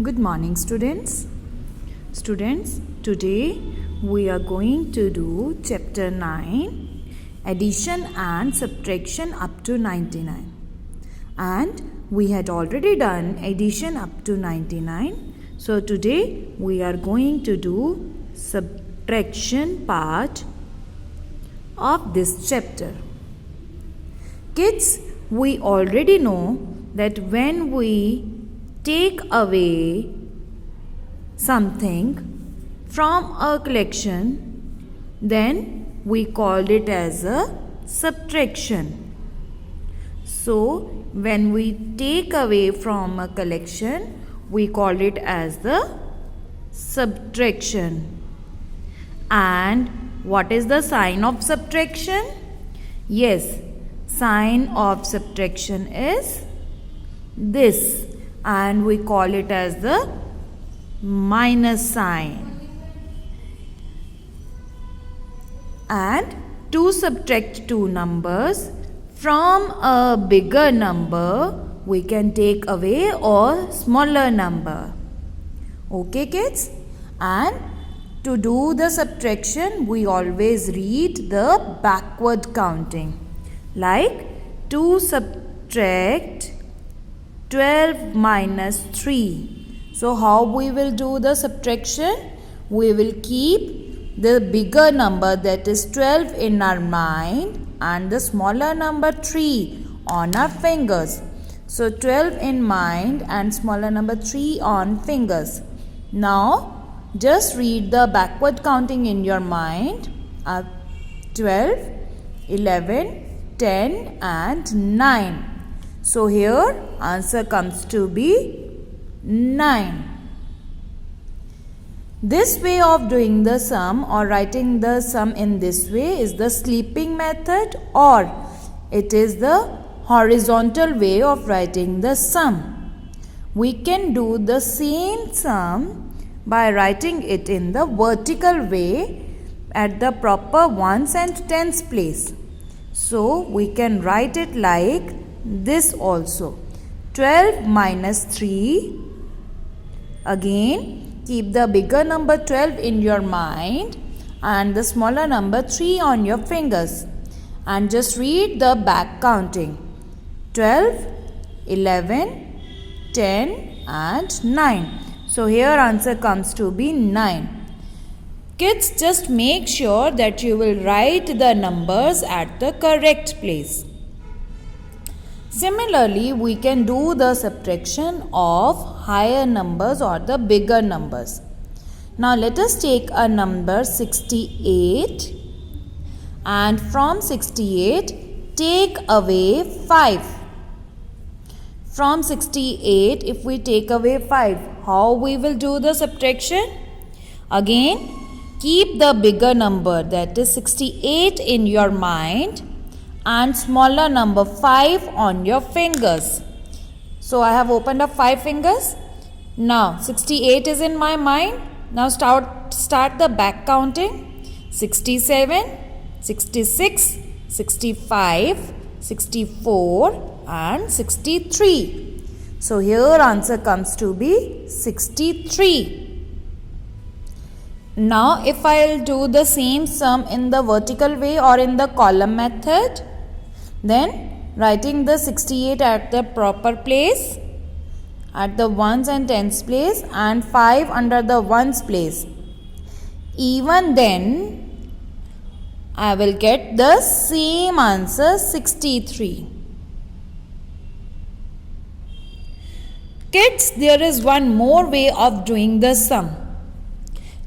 Good morning, students. Students, today we are going to do chapter 9, addition and subtraction up to 99. And we had already done addition up to 99. So today we are going to do subtraction part of this chapter. Kids, we already know that when we take away something from a collection, then we called it as a subtraction. So, when we take away from a collection, we call it as the subtraction. And what is the sign of subtraction? Yes, sign of subtraction is this, and we call it as the minus sign. And to subtract two numbers from a bigger number, we can take away a smaller number. Okay, kids? And to do the subtraction, we always read the backward counting. Like, to subtract 12 minus 3. So how we will do the subtraction? We will keep the bigger number, that is 12, in our mind and the smaller number 3 on our fingers. So 12 in mind and smaller number 3 on fingers. Now just read the backward counting in your mind. 12, 11, 10 and 9. So here answer comes to be 9. This way of doing the sum or writing the sum in this way is the sleeping method, or it is the horizontal way of writing the sum. We can do the same sum by writing it in the vertical way at the proper ones and tens place. So we can write it like this also. 12 minus 3. Again, keep the bigger number 12 in your mind and the smaller number 3 on your fingers. And just read the back counting. 12, 11, 10 and 9. So here answer comes to be 9. Kids, just make sure that you will write the numbers at the correct place. Similarly, we can do the subtraction of higher numbers or the bigger numbers. Now let us take a number 68, and from 68 take away 5. From 68, if we take away 5, how we will do the subtraction? Again, keep the bigger number, that is 68, in your mind and smaller number 5 on your fingers. So I have opened up 5 fingers. Now 68 is in my mind. Now start the back counting. 67, 66, 65, 64 and 63. So here answer comes to be 63. Now if I will do the same sum in the vertical way or in the column method, then writing the 68 at the proper place, at the ones and tens place, and 5 under the ones place. Even then, I will get the same answer, 63. Kids, there is one more way of doing the sum.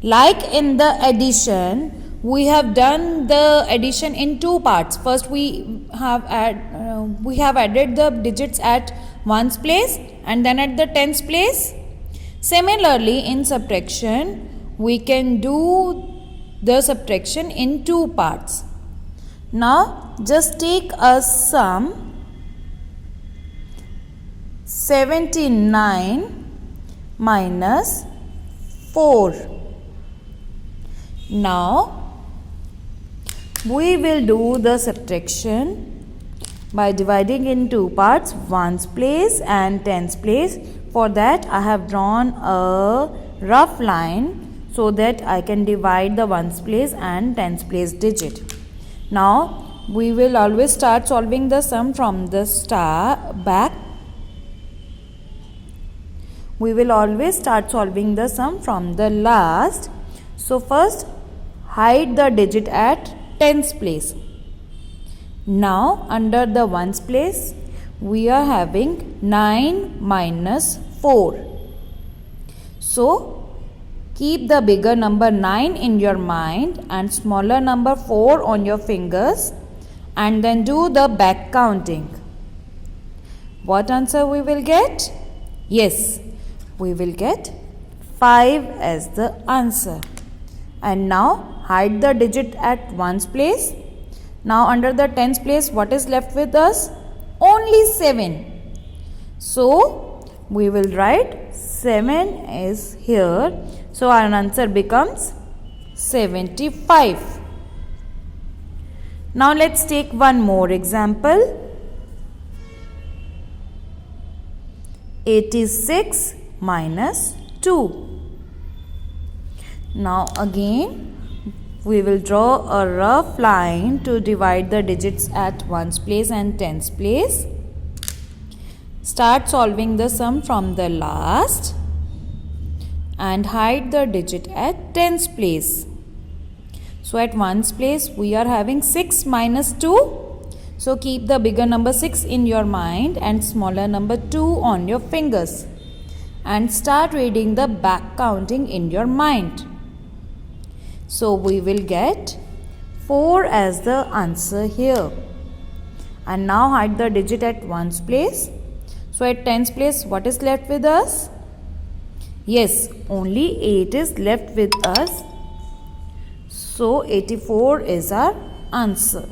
Like in the addition, we have done the addition in two parts. First, we have added the digits at ones place and then at the tens place. Similarly, in subtraction, we can do the subtraction in two parts. Now, just take a sum 79 minus 4. Now, we will do the subtraction by dividing in two parts, ones place and tens place. For that I have drawn a rough line so that I can divide the ones place and tens place digit. Now we will always start solving the sum from the back. We will always start solving the sum from the last. So first hide the digit at tens place. Now under the ones place we are having 9 minus 4. So keep the bigger number 9 in your mind and smaller number 4 on your fingers and then do the back counting. What answer we will get? Yes, we will get 5 as the answer. And now hide the digit at ones place. Now under the tens place what is left with us? Only 7. So we will write 7 is here. So our answer becomes 75. Now let's take one more example. 86 minus 2. Now again we will draw a rough line to divide the digits at ones place and tens place. Start solving the sum from the last and hide the digit at tens place. So at ones place we are having 6 minus 2. So keep the bigger number 6 in your mind and smaller number 2 on your fingers. And start reading the back counting in your mind. So we will get 4 as the answer here. And now hide the digit at ones place. So at tens place what is left with us? Yes, only 8 is left with us. So 84 is our answer.